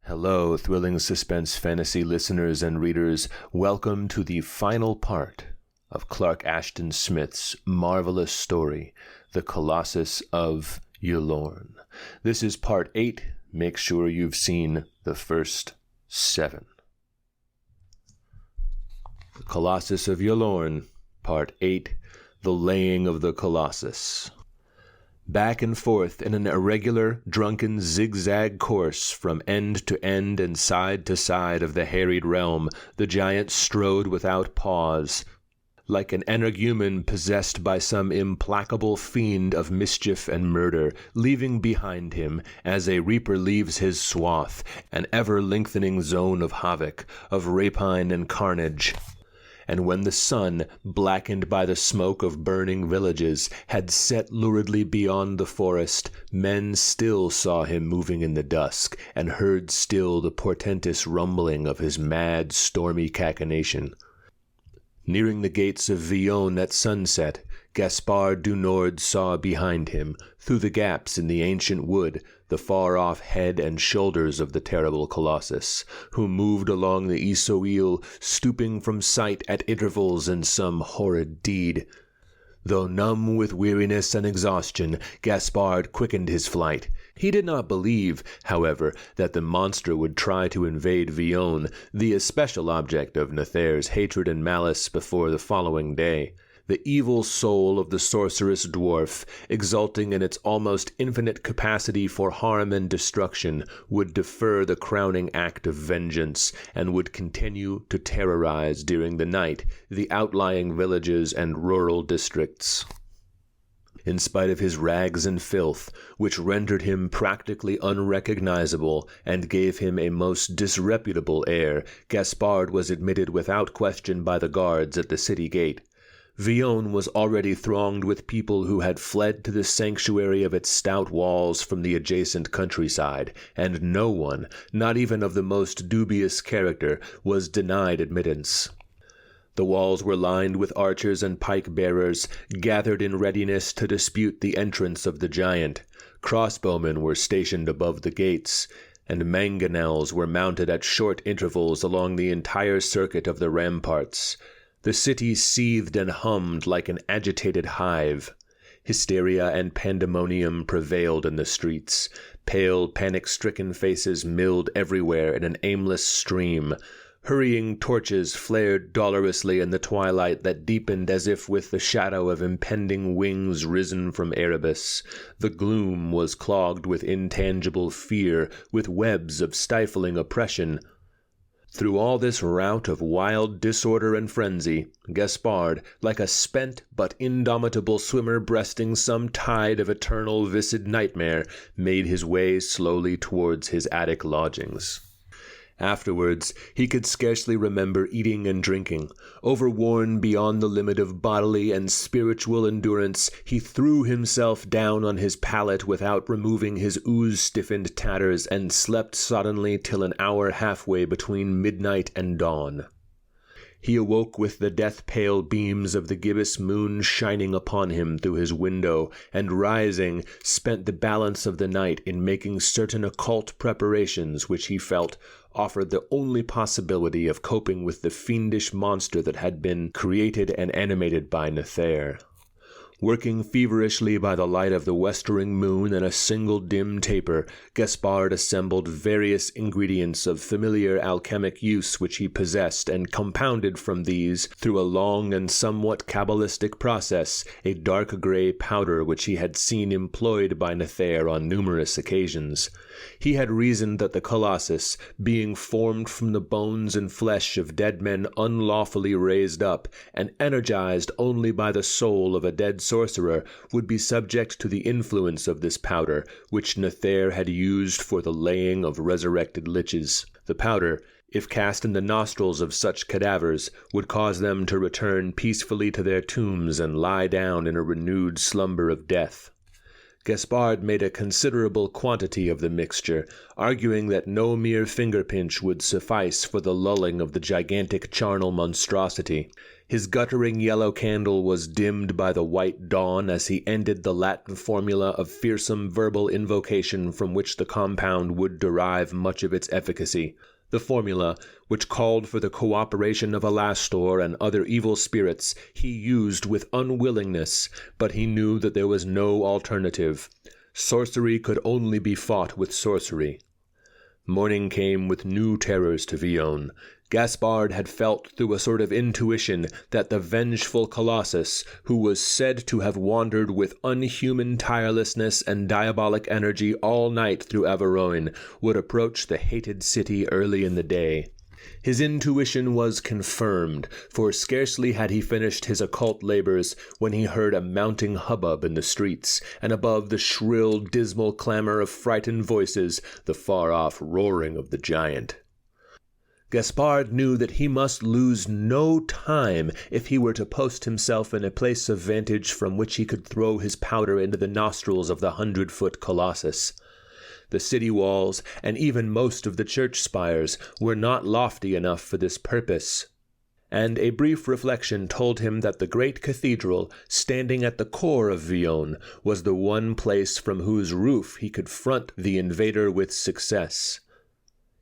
Hello, Thrilling Suspense Fantasy listeners and readers. Welcome to the final part of Clark Ashton Smith's marvelous story, The Colossus of Ylourgne. This is part 8. Make sure you've seen the first 7. The Colossus of Ylourgne, part 8, The Laying of the Colossus. Back and forth in an irregular, drunken zigzag course from end to end and side to side of the harried realm, the giant strode without pause, like an energumen possessed by some implacable fiend of mischief and murder, leaving behind him, as a reaper leaves his swath, an ever-lengthening zone of havoc, of rapine and carnage. And when the sun, blackened by the smoke of burning villages, had set luridly beyond the forest, men still saw him moving in the dusk, and heard still the portentous rumbling of his mad, stormy cachinnation. Nearing the gates of Vion at sunset, Gaspard du Nord saw behind him, through the gaps in the ancient wood, the far-off head and shoulders of the terrible Colossus, who moved along the Isoile, stooping from sight at intervals in some horrid deed. Though numb with weariness and exhaustion, Gaspard quickened his flight. He did not believe, however, that the monster would try to invade Vion, the especial object of Nethaire's hatred and malice before the following day. The evil soul of the sorceress dwarf, exulting in its almost infinite capacity for harm and destruction, would defer the crowning act of vengeance, and would continue to terrorize during the night the outlying villages and rural districts. In spite of his rags and filth, which rendered him practically unrecognizable and gave him a most disreputable air, Gaspard was admitted without question by the guards at the city gate. Vion was already thronged with people who had fled to the sanctuary of its stout walls from the adjacent countryside, and no one, not even of the most dubious character, was denied admittance. The walls were lined with archers and pike-bearers, gathered in readiness to dispute the entrance of the giant. Crossbowmen were stationed above the gates, and mangonels were mounted at short intervals along the entire circuit of the ramparts. The city seethed and hummed like an agitated hive. Hysteria and pandemonium prevailed in the streets. Pale, panic-stricken faces milled everywhere in an aimless stream. Hurrying torches flared dolorously in the twilight that deepened as if with the shadow of impending wings risen from Erebus. The gloom was clogged with intangible fear, with webs of stifling oppression. Through all this rout of wild disorder and frenzy, Gaspard, like a spent but indomitable swimmer breasting some tide of eternal viscid nightmare, made his way slowly towards his attic lodgings. Afterwards, he could scarcely remember eating and drinking. Overworn beyond the limit of bodily and spiritual endurance, he threw himself down on his pallet without removing his ooze-stiffened tatters and slept soddenly till an hour halfway between midnight and dawn. He awoke with the death-pale beams of the gibbous moon shining upon him through his window, and rising, spent the balance of the night in making certain occult preparations which he felt offered the only possibility of coping with the fiendish monster that had been created and animated by Nethaire. Working feverishly by the light of the westering moon and a single dim taper, Gaspard assembled various ingredients of familiar alchemic use which he possessed, and compounded from these, through a long and somewhat cabalistic process, a dark grey powder which he had seen employed by Nethaire on numerous occasions. He had reasoned that the Colossus, being formed from the bones and flesh of dead men unlawfully raised up, and energized only by the soul of a dead sorcerer, would be subject to the influence of this powder, which Nethaire had used for the laying of resurrected liches. The powder, if cast in the nostrils of such cadavers, would cause them to return peacefully to their tombs and lie down in a renewed slumber of death. Gaspard made a considerable quantity of the mixture, arguing that no mere finger-pinch would suffice for the lulling of the gigantic charnel monstrosity. His guttering yellow candle was dimmed by the white dawn as he ended the Latin formula of fearsome verbal invocation from which the compound would derive much of its efficacy. The formula, which called for the cooperation of Alastor and other evil spirits, he used with unwillingness, but he knew that there was no alternative. Sorcery could only be fought with sorcery. Morning came with new terrors to Vion. Gaspard had felt through a sort of intuition that the vengeful Colossus, who was said to have wandered with unhuman tirelessness and diabolic energy all night through Averoigne, would approach the hated city early in the day. His intuition was confirmed, for scarcely had he finished his occult labors when he heard a mounting hubbub in the streets, and above the shrill, dismal clamor of frightened voices, the far-off roaring of the giant. Gaspard knew that he must lose no time if he were to post himself in a place of vantage from which he could throw his powder into the nostrils of the 100-foot Colossus. The city walls, and even most of the church spires, were not lofty enough for this purpose, and a brief reflection told him that the great cathedral, standing at the core of Vion, was the one place from whose roof he could front the invader with success.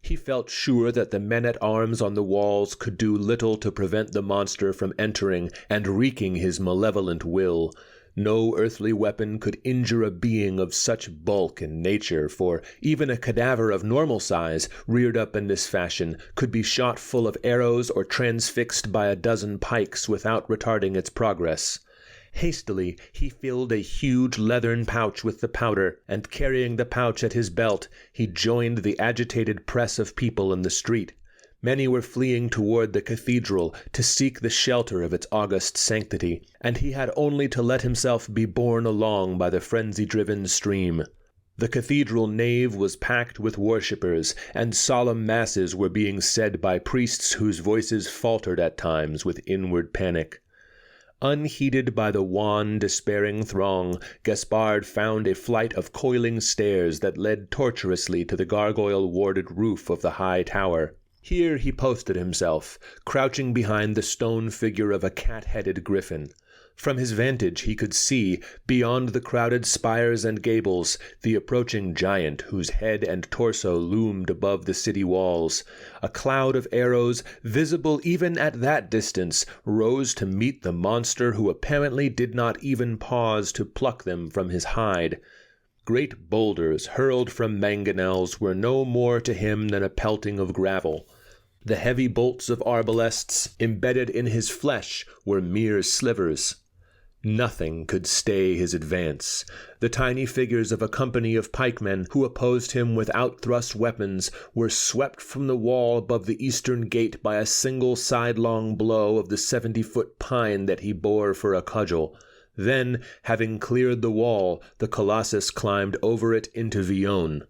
He felt sure that the men-at-arms on the walls could do little to prevent the monster from entering and wreaking his malevolent will. No earthly weapon could injure a being of such bulk and nature, for even a cadaver of normal size, reared up in this fashion, could be shot full of arrows or transfixed by a dozen pikes without retarding its progress. Hastily he filled a huge leathern pouch with the powder, and carrying the pouch at his belt, he joined the agitated press of people in the street. Many were fleeing toward the cathedral to seek the shelter of its august sanctity, and he had only to let himself be borne along by the frenzy-driven stream. The cathedral nave was packed with worshippers, and solemn masses were being said by priests whose voices faltered at times with inward panic. Unheeded by the wan, despairing throng, Gaspard found a flight of coiling stairs that led tortuously to the gargoyle-warded roof of the high tower. Here he posted himself, crouching behind the stone figure of a cat-headed griffin. From his vantage he could see, beyond the crowded spires and gables, the approaching giant whose head and torso loomed above the city walls. A cloud of arrows, visible even at that distance, rose to meet the monster who apparently did not even pause to pluck them from his hide. Great boulders hurled from mangonels were no more to him than a pelting of gravel. The heavy bolts of arbalests embedded in his flesh were mere slivers. Nothing could stay his advance. The tiny figures of a company of pikemen who opposed him with outthrust weapons were swept from the wall above the eastern gate by a single sidelong blow of the 70-foot pine that he bore for a cudgel. Then, having cleared the wall, the Colossus climbed over it into Vion.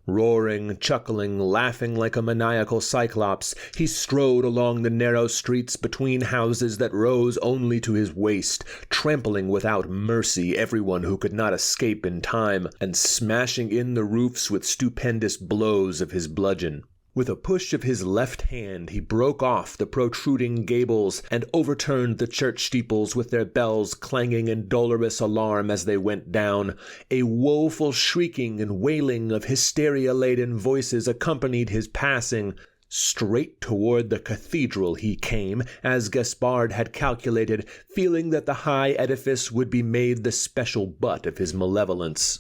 Roaring, chuckling, laughing like a maniacal cyclops, he strode along the narrow streets between houses that rose only to his waist, trampling without mercy everyone who could not escape in time, and smashing in the roofs with stupendous blows of his bludgeon. With a push of his left hand he broke off the protruding gables and overturned the church steeples with their bells clanging in dolorous alarm as they went down. A woeful shrieking and wailing of hysteria-laden voices accompanied his passing. Straight toward the cathedral he came, as Gaspard had calculated, feeling that the high edifice would be made the special butt of his malevolence.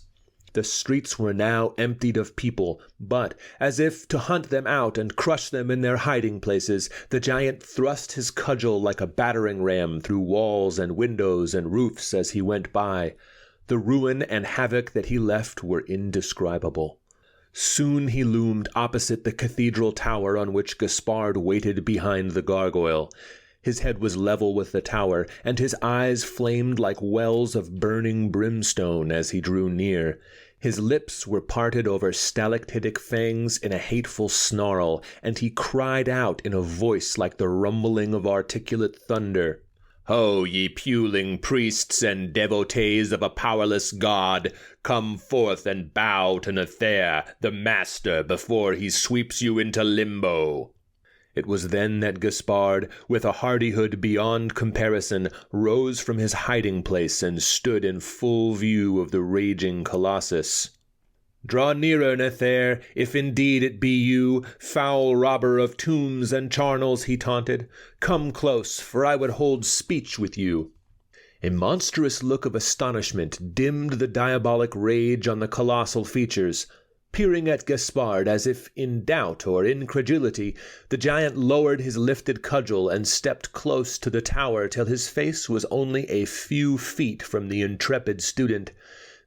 The streets were now emptied of people, but, as if to hunt them out and crush them in their hiding places, the giant thrust his cudgel like a battering ram through walls and windows and roofs as he went by. The ruin and havoc that he left were indescribable. Soon he loomed opposite the cathedral tower on which Gaspard waited behind the gargoyle. His head was level with the tower, and his eyes flamed like wells of burning brimstone as he drew near. His lips were parted over stalactitic fangs in a hateful snarl, and he cried out in a voice like the rumbling of articulate thunder, Ho, ye puling priests and devotees of a powerless god, come forth and bow to Nether, the master, before he sweeps you into limbo." It was then that Gaspard, with a hardihood beyond comparison, rose from his hiding place and stood in full view of the raging Colossus. "Draw nearer, Nether, if indeed it be you, foul robber of tombs and charnels," he taunted. "Come close, for I would hold speech with you." A monstrous look of astonishment dimmed the diabolic rage on the colossal features. Peering at Gaspard as if in doubt or incredulity, the giant lowered his lifted cudgel and stepped close to the tower till his face was only a few feet from the intrepid student.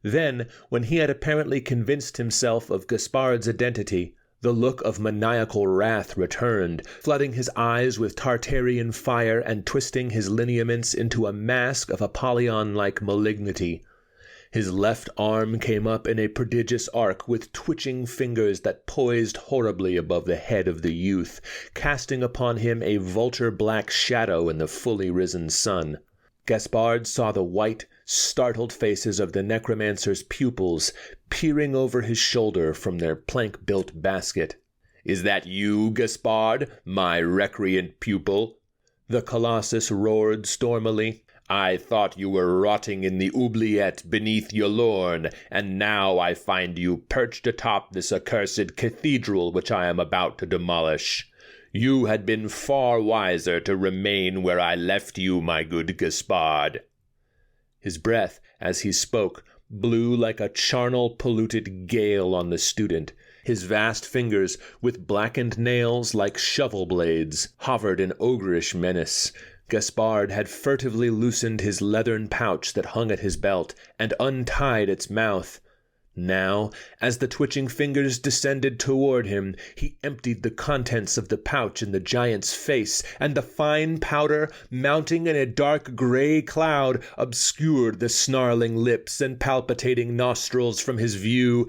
Then, when he had apparently convinced himself of Gaspard's identity, the look of maniacal wrath returned, flooding his eyes with Tartarian fire and twisting his lineaments into a mask of Apollyon-like malignity. His left arm came up in a prodigious arc with twitching fingers that poised horribly above the head of the youth, casting upon him a vulture-black shadow in the fully risen sun. Gaspard saw the white, startled faces of the necromancer's pupils peering over his shoulder from their plank-built basket. "Is that you, Gaspard, my recreant pupil?" the Colossus roared stormily. "I thought you were rotting in the oubliette beneath Ylourgne, and now I find you perched atop this accursed cathedral which I am about to demolish. You had been far wiser to remain where I left you, my good Gaspard." His breath, as he spoke, blew like a charnel-polluted gale on the student. His vast fingers, with blackened nails like shovel blades, hovered in ogreish menace. Gaspard had furtively loosened his leathern pouch that hung at his belt, and untied its mouth. Now, as the twitching fingers descended toward him, he emptied the contents of the pouch in the giant's face, and the fine powder, mounting in a dark gray cloud, obscured the snarling lips and palpitating nostrils from his view.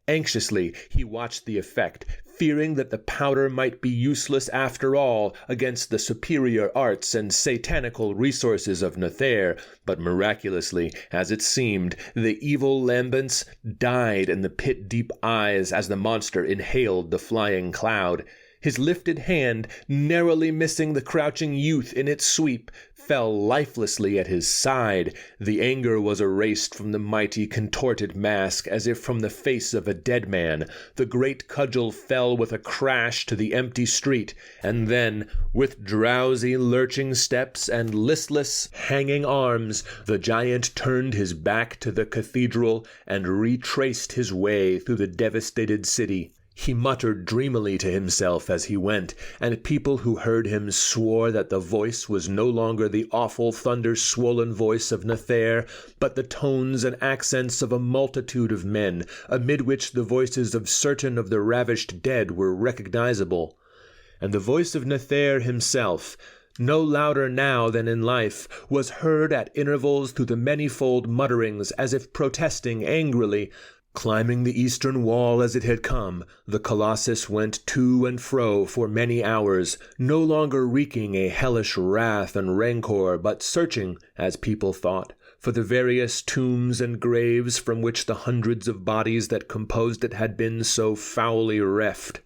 Anxiously he watched the effect, fearing that the powder might be useless after all against the superior arts and satanical resources of Nether, but miraculously, as it seemed, the evil lambents died in the pit-deep eyes as the monster inhaled the flying cloud. His lifted hand, narrowly missing the crouching youth in its sweep, fell lifelessly at his side. The anger was erased from the mighty contorted mask as if from the face of a dead man. The great cudgel fell with a crash to the empty street, and then, with drowsy lurching steps and listless hanging arms, the giant turned his back to the cathedral and retraced his way through the devastated city. He muttered dreamily to himself as he went, and people who heard him swore that the voice was no longer the awful thunder-swollen voice of Nether, but the tones and accents of a multitude of men, amid which the voices of certain of the ravished dead were recognizable. And the voice of Nether himself, no louder now than in life, was heard at intervals through the manifold mutterings as if protesting angrily. Climbing the eastern wall as it had come, the Colossus went to and fro for many hours, no longer wreaking a hellish wrath and rancor, but searching, as people thought, for the various tombs and graves from which the hundreds of bodies that composed it had been so foully reft.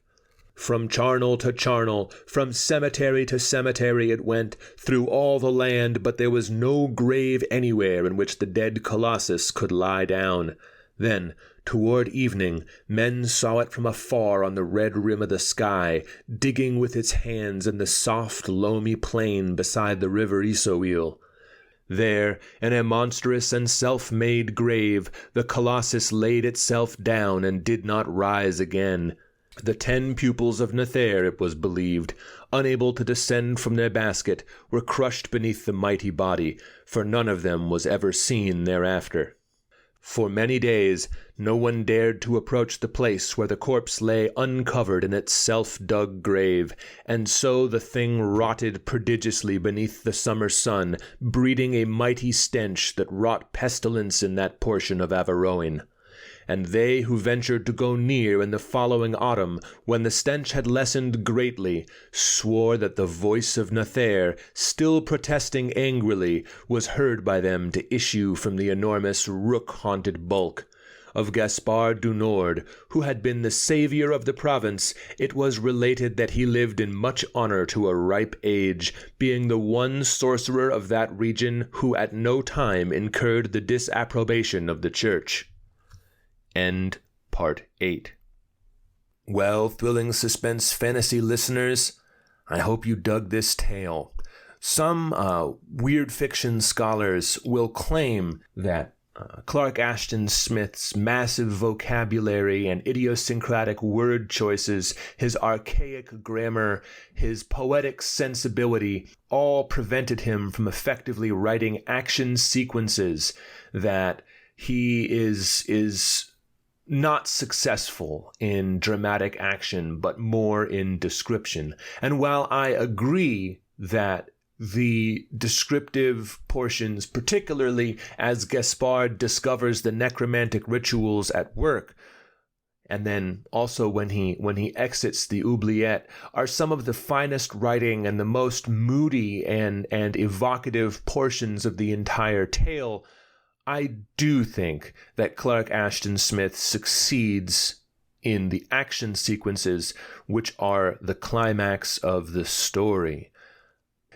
From charnel to charnel, from cemetery to cemetery it went, through all the land, but there was no grave anywhere in which the dead Colossus could lie down. Then, toward evening, men saw it from afar on the red rim of the sky, digging with its hands in the soft, loamy plain beside the river Isoil. There, in a monstrous and self-made grave, the Colossus laid itself down and did not rise again. The 10 pupils of Nether, it was believed, unable to descend from their basket, were crushed beneath the mighty body, for none of them was ever seen thereafter. For many days no one dared to approach the place where the corpse lay uncovered in its self-dug grave, and so the thing rotted prodigiously beneath the summer sun, breeding a mighty stench that wrought pestilence in that portion of Averoigne. and they who ventured to go near in the following autumn, when the stench had lessened greatly, swore that the voice of Nathaire, still protesting angrily, was heard by them to issue from the enormous rook-haunted bulk. Of Gaspard du Nord, who had been the savior of the province, it was related that he lived in much honor to a ripe age, being the one sorcerer of that region who at no time incurred the disapprobation of the church. End Part 8. Well, Thrilling Suspense Fantasy listeners, I hope you dug this tale. Some weird fiction scholars will claim that Clark Ashton Smith's massive vocabulary and idiosyncratic word choices, his archaic grammar, his poetic sensibility, all prevented him from effectively writing action sequences, that he is not successful in dramatic action, but more in description. And while I agree that the descriptive portions, particularly as Gaspard discovers the necromantic rituals at work, and then also when he exits the oubliette, are some of the finest writing and the most moody and evocative portions of the entire tale, I do think that Clark Ashton Smith succeeds in the action sequences, which are the climax of the story.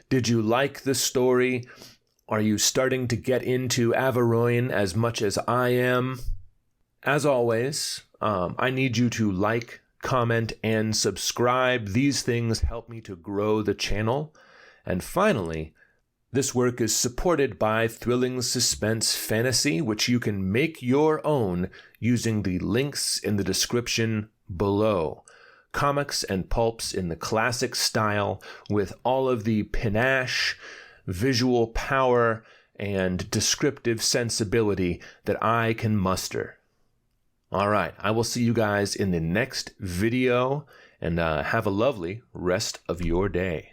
Did you like the story? Are you starting to get into Averoigne as much as I am? As always, I need you to like, comment, and subscribe. These things help me to grow the channel. And finally, this work is supported by Thrilling Suspense Fantasy, which you can make your own using the links in the description below. Comics and pulps in the classic style, with all of the panache, visual power, and descriptive sensibility that I can muster. All right, I will see you guys in the next video, and have a lovely rest of your day.